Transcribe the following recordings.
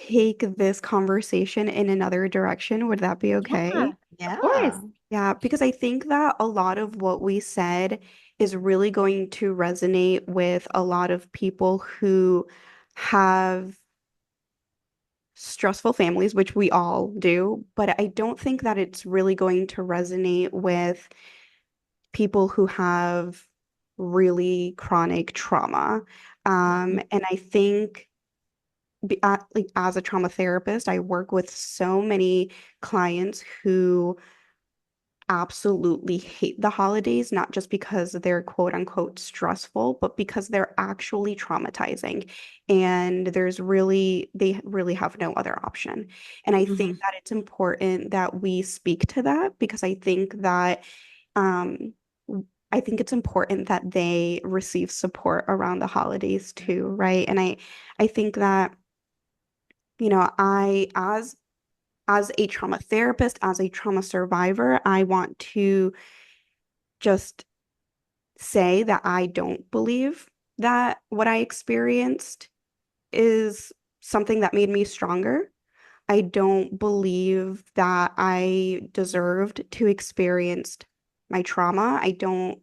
take this conversation in another direction. Would that be Yeah, okay? of course. Yeah. Yeah, because I think that a lot of what we said is really going to resonate with a lot of people who have stressful families, which we all do, but I don't think that it's really going to resonate with people who have really chronic trauma. And I think like as a trauma therapist, I work with so many clients who absolutely hate the holidays, not just because they're quote unquote stressful, but because they're actually traumatizing. And they really have no other option. And I think Hmm. that it's important that we speak to that because um, I think it's important that they receive support around the holidays too, right? And I think that, as a trauma therapist, as a trauma survivor, I want to just say that I don't believe that what I experienced is something that made me stronger. I don't believe that I deserved to experience my trauma. I don't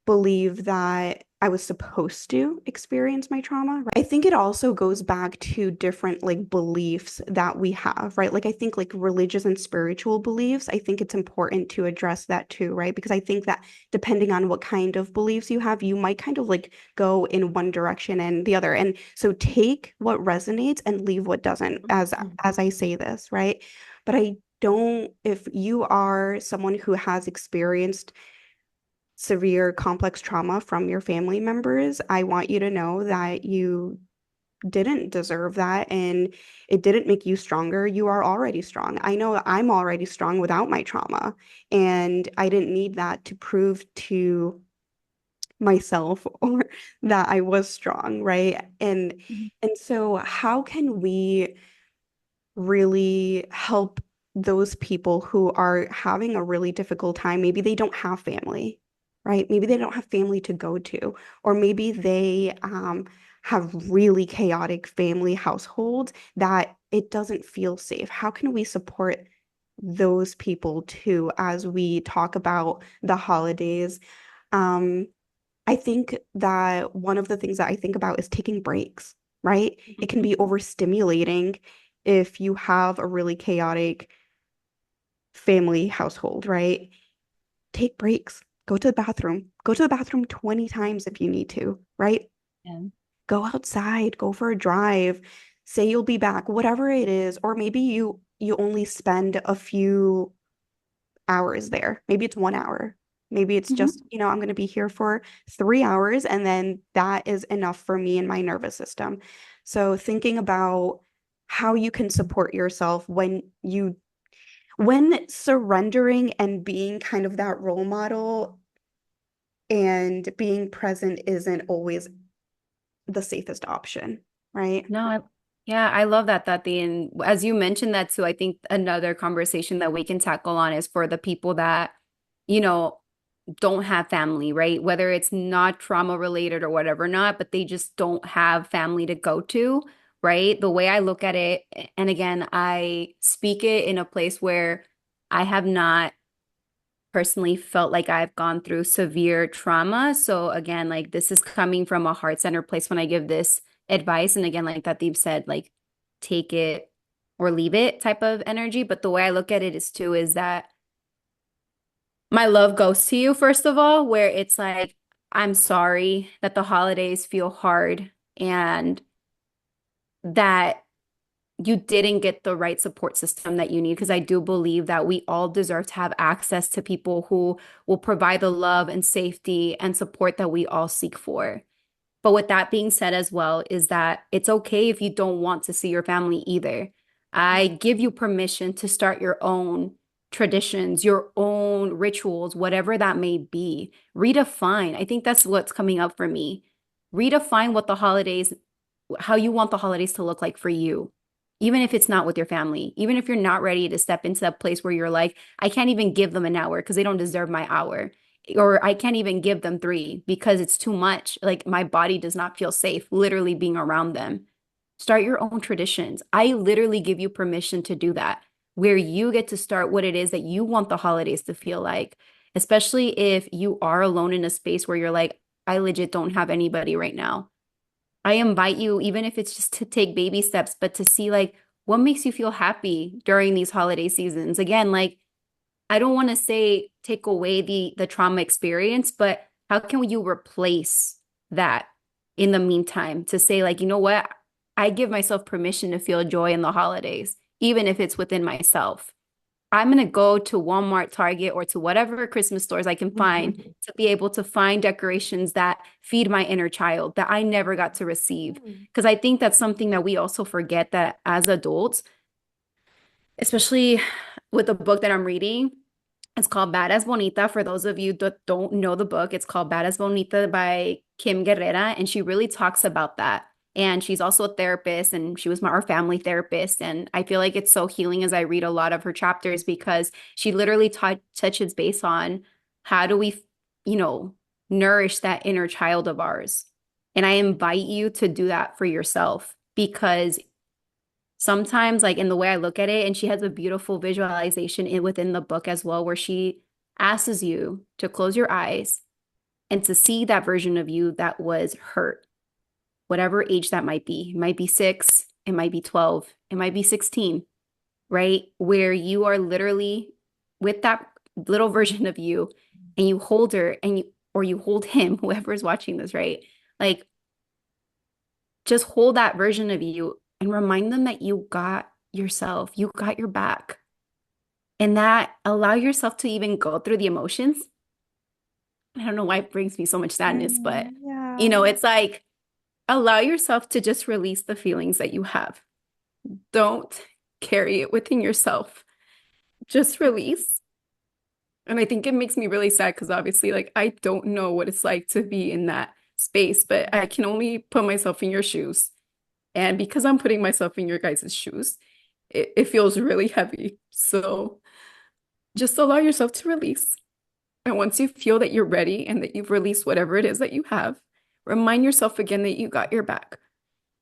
believe that I was supposed to experience my trauma. Right? I think it also goes back to different like beliefs that we have, right? Like I think like religious and spiritual beliefs, I think it's important to address that too, right? Because I think that depending on what kind of beliefs you have, you might kind of like go in one direction and the other. And so take what resonates and leave what doesn't as I say this, right? But I don't, if you are someone who has experienced severe complex trauma from your family members, I want you to know that you didn't deserve that and it didn't make you stronger. You are already strong. I know I'm already strong without my trauma, and I didn't need that to prove to myself or that I was strong, right? And so how can we really help those people who are having a really difficult time? Maybe they don't have family, right? Maybe they don't have family to go to, or maybe they have really chaotic family households that it doesn't feel safe. How can we support those people too as we talk about the holidays? Um, I think that one of the things that I think about is taking breaks, right? It can Hmm. be overstimulating if you have a really chaotic family household, right? Take breaks. Go to the bathroom. Go to the bathroom 20 times if you need to, right? Yeah. Go outside, go for a drive, say you'll be back, whatever it is, or maybe you only spend a few hours there. Maybe it's 1 hour. Maybe it's just, Hmm. I'm going to be here for 3 hours and then that is enough for me and my nervous system. So thinking about how you can support yourself when surrendering and being kind of that role model and being present isn't always the safest option, right? No, yeah, I love that the and as you mentioned that too, I think another conversation that we can tackle on is for the people that, you know, don't have family, right? Whether it's not trauma related or whatever, not, but they just don't have family to go to, right? The way I look at it, and again, I speak it in a place where I have not personally felt like I've gone through severe trauma. So again, like this is coming from a heart-centered place when I give this advice. And again, like that they've said, like take it or leave it type of energy. But the way I look at it is too, is that my love goes to you, first of all, where it's like, I'm sorry that the holidays feel hard and that you didn't get the right support system that you need. Because I do believe that we all deserve to have access to people who will provide the love and safety and support that we all seek for. But with that being said, as well, is that it's okay if you don't want to see your family either. I give you permission to start your own traditions, your own rituals, whatever that may be. Redefine. I think that's what's coming up for me. Redefine what the holidays, how you want the holidays to look like for you. Even if it's not with your family, even if you're not ready to step into that place where you're like, I can't even give them an hour because they don't deserve my hour, or I can't even give them three because it's too much. Like my body does not feel safe literally being around them. Start your own traditions. I literally give you permission to do that, where you get to start what it is that you want the holidays to feel like, especially if you are alone in a space where you're like, I legit don't have anybody right now. I invite you, even if it's just to take baby steps, but to see like what makes you feel happy during these holiday seasons. Again, like I don't want to say take away the trauma experience, but how can you replace that in the meantime to say like, you know what? I give myself permission to feel joy in the holidays, even if it's within myself. I'm going to go to Walmart, Target, or to whatever Christmas stores I can find to be able to find decorations that feed my inner child that I never got to receive. Because I think that's something that we also forget that as adults, especially with the book that I'm reading, it's called Bad as Bonita. For those of you that don't know the book, it's called Bad as Bonita by Kim Guerrera, and she really talks about that. And she's also a therapist, and she was our family therapist. And I feel like it's so healing as I read a lot of her chapters because she literally touches base on how do we, you know, nourish that inner child of ours. And I invite you to do that for yourself because sometimes like in the way I look at it, and she has a beautiful visualization within the book as well, where she asks you to close your eyes and to see that version of you that was hurt, whatever age that might be. It might be 6, it might be 12, it might be 16, right? Where you are literally with that little version of you and you hold her and you or you hold him, whoever is watching this, right? Like just hold that version of you and remind them that you got yourself, you got your back, and that allow yourself to even go through the emotions. I don't know why it brings me so much sadness, but Yeah. it's like allow yourself to just release the feelings that you have. Don't carry it within yourself. Just release. And I think it makes me really sad because obviously, like, I don't know what it's like to be in that space, but I can only put myself in your shoes. And because I'm putting myself in your guys' shoes, it feels really heavy. So just allow yourself to release. And once you feel that you're ready and that you've released whatever it is that you have, remind yourself again that you got your back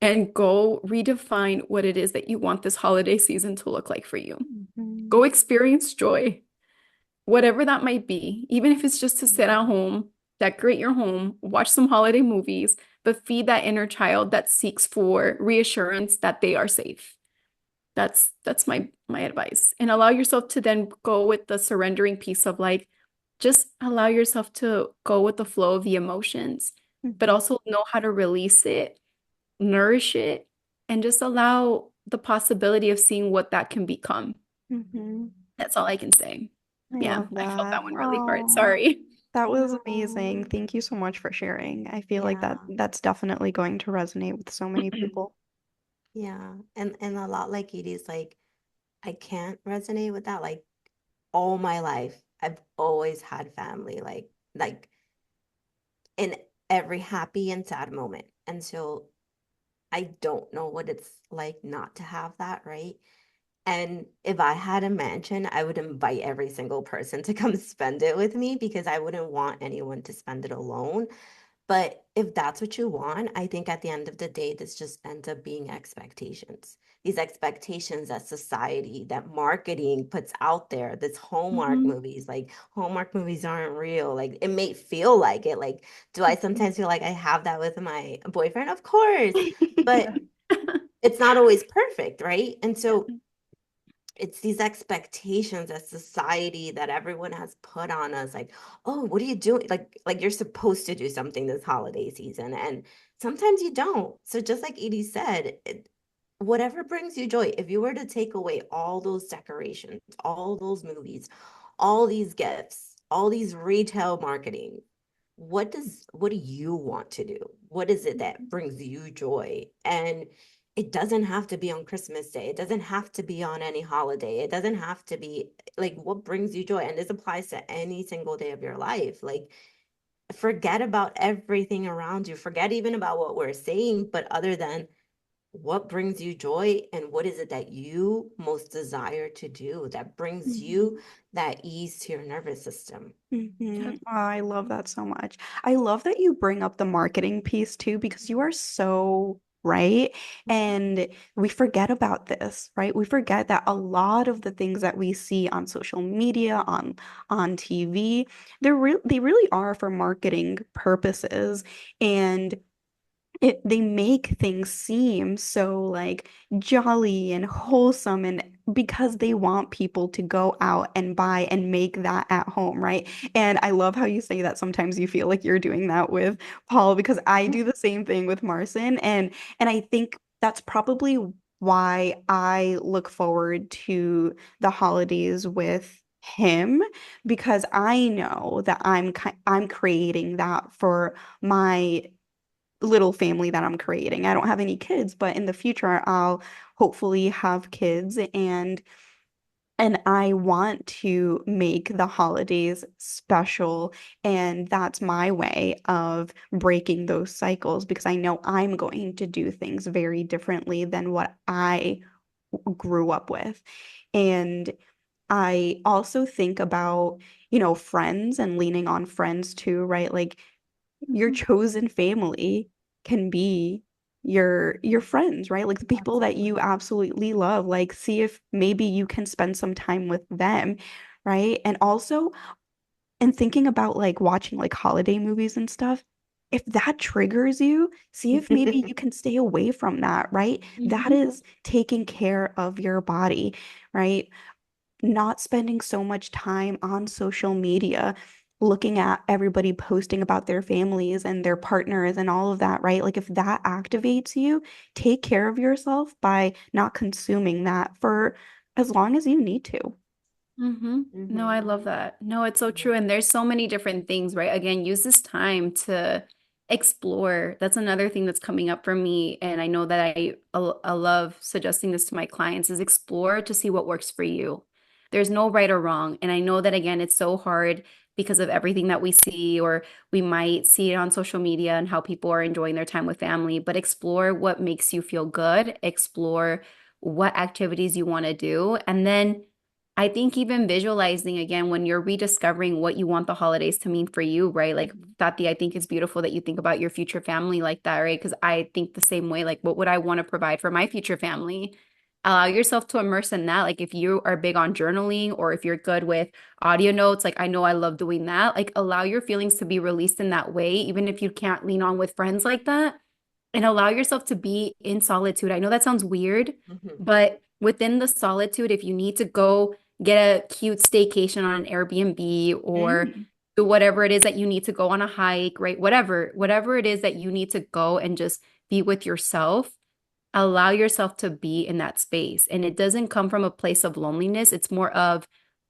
and go redefine what it is that you want this holiday season to look like for you. Mhm. Go experience joy, whatever that might be, even if it's just to sit at home, decorate your home, watch some holiday movies, but feed that inner child that seeks for reassurance that they are safe. That's my advice. And allow yourself to then go with the surrendering piece of like just allow yourself to go with the flow of the emotions, but Mhm. also know how to release it, nourish it, and just allow the possibility of seeing what that can become. Mhm. That's all I can say. I Yeah, love I felt that. that one really hard. Oh, Sorry. that was amazing. No. Thank you so much for sharing. I feel like Yeah. that's definitely going to resonate with so many people. Yeah. And a lot like it is like I can't resonate with that. Like all my life, I've always had family, like in every happy and sad moment. And so I don't know what it's like not to have that, right? And if I had a mansion, I would invite every single person to come spend it with me because I wouldn't want anyone to spend it alone. But if that's what you want, I think at the end of the day, this just ends up being expectations. These expectations that society, that marketing puts out there, this Hallmark Mhm. movies, like Hallmark movies aren't real. Like it may feel like it. Like, do I sometimes feel like I have that with my boyfriend? Of course. But it's not always perfect, right? And so it's these expectations that society that everyone has put on us like, oh, what are you doing, like you're supposed to do something this holiday season and sometimes you don't. So just like Edie said, whatever brings you joy, if you were to take away all those decorations, all those movies, all these gifts, all these retail marketing, what do you want to do? What is it that brings you joy? And it doesn't have to be on Christmas Day. It doesn't have to be on any holiday. It doesn't have to be like what brings you joy. And this applies to any single day of your life. Like forget about everything around you. Forget even about what we're saying, but other than what brings you joy and what is it that you most desire to do that brings you Mhm. that ease to your nervous system. Yeah. Mhm. Oh, I love that so much. I love that you bring up the marketing piece too, because you are so right? Mhm. And we forget about this, right? We forget that a lot of the things that we see on social media, on TV, they really are for marketing purposes. And they make things seem so like jolly and wholesome, and because they want people to go out and buy and make that at home, right? And I love how you say that sometimes you feel like you're doing that with Paul, because I do the same thing with Marcin, and I think that's probably why I look forward to the holidays with him, because I know that I'm creating that for my little family that I'm creating. I don't have any kids, but in the future I'll hopefully have kids, and I want to make the holidays special, and that's my way of breaking those cycles, because I know I'm going to do things very differently than what I grew up with. And I also think about, friends and leaning on friends too, right? Like your Mhm. chosen family can be your friends, right? Like the people that Absolutely. you absolutely love. Like see if maybe you can spend some time with them, right? And also, and thinking about like watching like holiday movies and stuff, if that triggers you, see if maybe you can stay away from that, right? That Mhm. is taking care of your body, right? Not spending so much time on social media looking at everybody posting about their families and their partners and all of that, right? Like if that activates you, take care of yourself by not consuming that for as long as you need to. Mm-hmm. No, I Mhm. love that. No, it's so true. Mhm. And there's so many different things, right? Again, use this time to explore. That's another thing that's coming up for me. And I know that I love suggesting this to my clients is explore to see what works for you. There's no right or wrong. And I know that again, it's so hard because of everything that we see, or we might see it on social media and how people are enjoying their time with family, but explore what makes you feel good, explore what activities you want to do, and then I think even visualizing again when you're rediscovering what you want the holidays to mean for you, right? Like Tati, I think it's beautiful that you think about your future family like that, right? Because I think the same way. Like, what would I want to provide for my future family? Allow yourself to immerse in that. Like, if you are big on journaling or if you're good with audio notes, like I know I love doing that. Like, allow your feelings to be released in that way, even if you can't lean on with friends like that, and allow yourself to be in solitude. I know that sounds weird, Mhm. but within the solitude, if you need to go get a cute staycation on an Airbnb or Mm. do whatever it is that you need to go on a hike, right? Whatever it is that you need to go and just be with yourself, allow yourself to be in that space. And it doesn't come from a place of loneliness. It's more of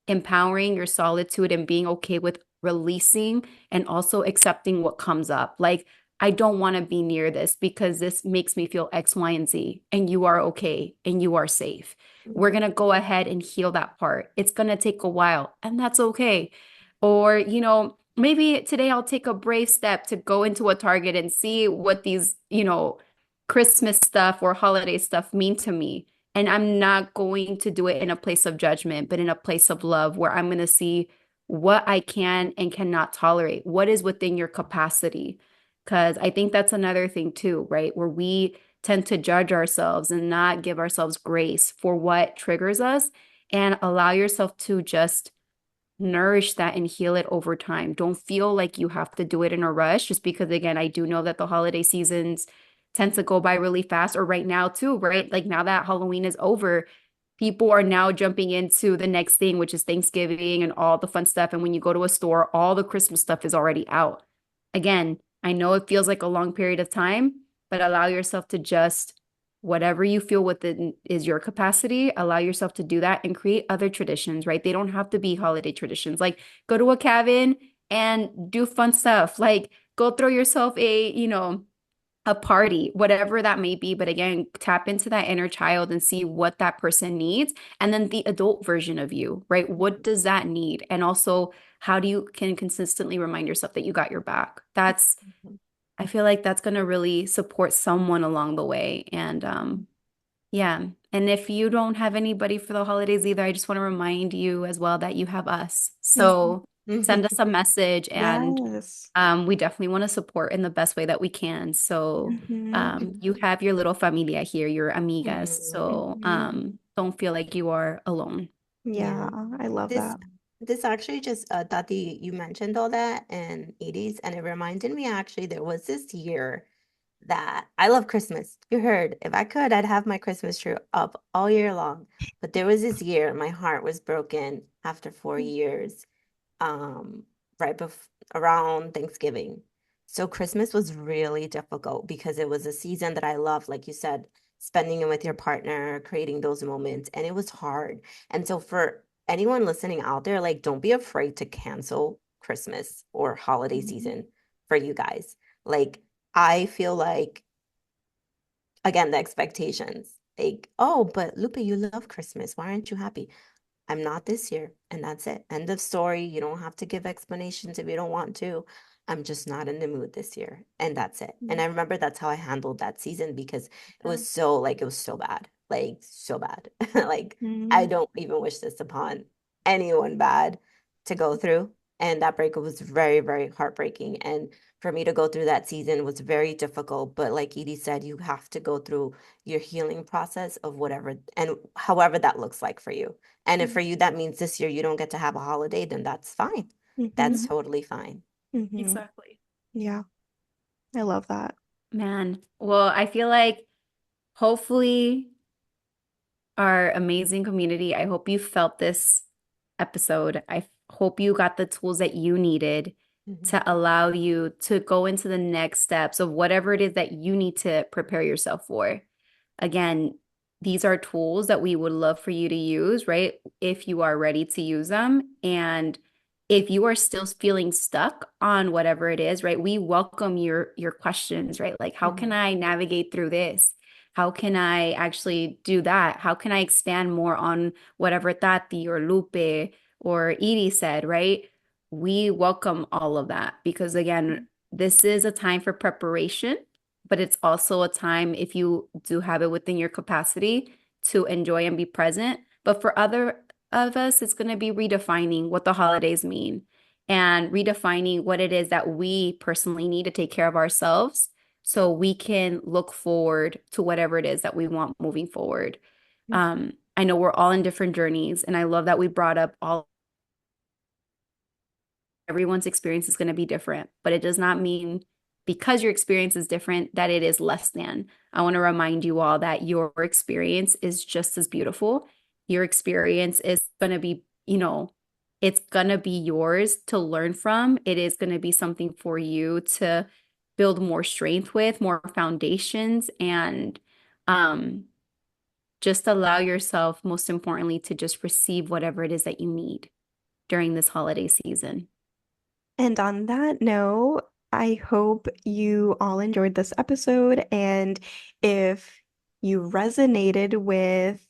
empowering your solitude and being okay with releasing and also accepting what comes up. Like, I don't want to be near this because this makes me feel X, Y, and Z, and you are okay and you are safe. We're Mhm. going to go ahead and heal that part. It's going to take a while, and that's okay. Or, maybe today I'll take a brave step to go into a Target and see what these, Christmas stuff or holiday stuff mean to me. And I'm not going to do it in a place of judgment, but in a place of love where I'm going to see what I can and cannot tolerate, what is within your capacity. Because I think that's another thing too, right? Where we tend to judge ourselves and not give ourselves grace for what triggers us, and allow yourself to just nourish that and heal it over time. Don't feel like you have to do it in a rush, just because, again, I do know that the holiday seasons tend to go by really fast, or right now too, right? Like now that Halloween is over, people are now jumping into the next thing, which is Thanksgiving and all the fun stuff. And when you go to a store, all the Christmas stuff is already out. Again, I know it feels like a long period of time, but allow yourself to just whatever you feel within is your capacity, allow yourself to do that and create other traditions, right? They don't have to be holiday traditions. Like go to a cabin and do fun stuff. Like go throw yourself a party, whatever that may be. But again, tap into that inner child and see what that person needs. And then the adult version of you, right? What does that need? And also, how do you can consistently remind yourself that you got your back? Mhm. I feel like that's going to really support someone along the way. And yeah. And if you don't have anybody for the holidays either, I just want to remind you as well that you have us. Mhm. So send us a message, and Yes. we definitely want to support in the best way that we can. So you Mhm. have your little familia here, your amigas. Mhm. So Mhm. don't feel like you are alone. Yeah, Yeah. I love This that. this actually just Tati, you mentioned all that and 80s, and it reminded me actually there was this year that I love Christmas. You heard, if I could, I'd have my Christmas tree up all year long. But there was this year my heart was broken after 4 years, um, right before around Thanksgiving. So Christmas was really difficult because it was a season that I loved, like you said, spending it with your partner, creating those moments, and it was hard. And so for anyone listening out there, like don't be afraid to cancel Christmas or holiday Mhm. season for you guys. Like I feel like again, the expectations. Like, oh, but Lupe, you love Christmas. Why aren't you happy? I'm not this year, and that's it. End of story. You don't have to give explanations if you don't want to. I'm just not in the mood this year, and that's it. And I remember that's how I handled that season because it was so it was so bad, like so bad. Like I Mhm. don't even wish this upon anyone bad to go through. And that breakup was very, very heartbreaking. And for me to go through that season was very difficult. But like Edie said, you have to go through your healing process of whatever and however that looks like for you. And if for you that means this year you don't get to have a holiday, then that's fine. That's Mhm. totally fine. Mhm. Exactly. Yeah, I love that. Man, well, I feel like hopefully our amazing community, I hope you felt this episode. I hope you got the tools that you needed Mhm. to allow you to go into the next steps of whatever it is that you need to prepare yourself for. Again, these are tools that we would love for you to use, right? If you are ready to use them. And if you are still feeling stuck on whatever it is, right? We welcome your questions, right? Like, how can Mhm. I navigate through this? How can I actually do that? How can I expand more on whatever Tati or Lupe or Edie said, right? We welcome all of that because, again, this is a time for preparation, but it's also a time, if you do have it within your capacity, to enjoy and be present. But for other of us, it's going to be redefining what the holidays mean and redefining what it is that we personally need to take care of ourselves so we can look forward to whatever it is that we want moving forward. I know we're all in different journeys, and I love that we brought up all everyone's experience is going to be different, but it does not mean because your experience is different that it is less than. I want to remind you all that your experience is just as beautiful. Your experience is going to be, it's going to be yours to learn from. It is going to be something for you to build more strength with, more foundations, and um, just allow yourself, most importantly, to just receive whatever it is that you need during this holiday season. And on that note, I hope you all enjoyed this episode. And if you resonated with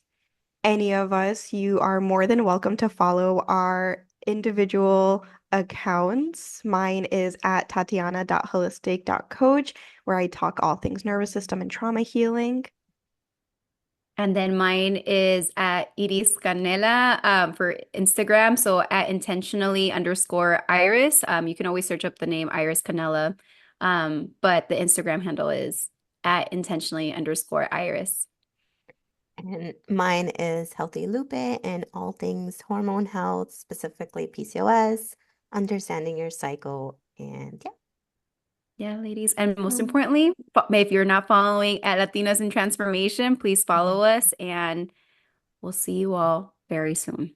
any of us, you are more than welcome to follow our individual accounts. Mine is at tatiana.holistic.coach, where I talk all things nervous system and trauma healing. And then mine is at Iris Canela for Instagram. So at intentionally underscore Iris. You can always search up the name Iris Canela. But the Instagram handle is at intentionally underscore Iris. And mine is Healthy Lupe and all things hormone health, specifically PCOS, understanding your cycle, and yeah. Yeah, ladies. And most Um, importantly, if you're not following at Latinas in Transformation, please follow us and we'll see you all very soon.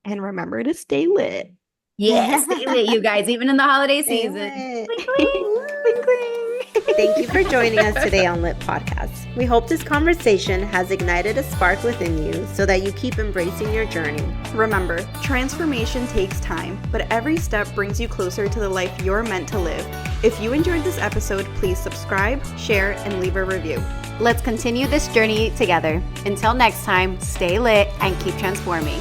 and remember to stay lit. Yes, stay lit, you guys, even in the holiday Stay season. lit. Cling, cling. Bling, Thank you for joining us bling. today on Lit Podcast. We hope this conversation has ignited a spark within you so that you keep embracing your journey. Remember, transformation takes time, but every step brings you closer to the life you're meant to live. If you enjoyed this episode, please subscribe, share, and leave a review. Let's continue this journey together. Until next time, stay lit and keep transforming.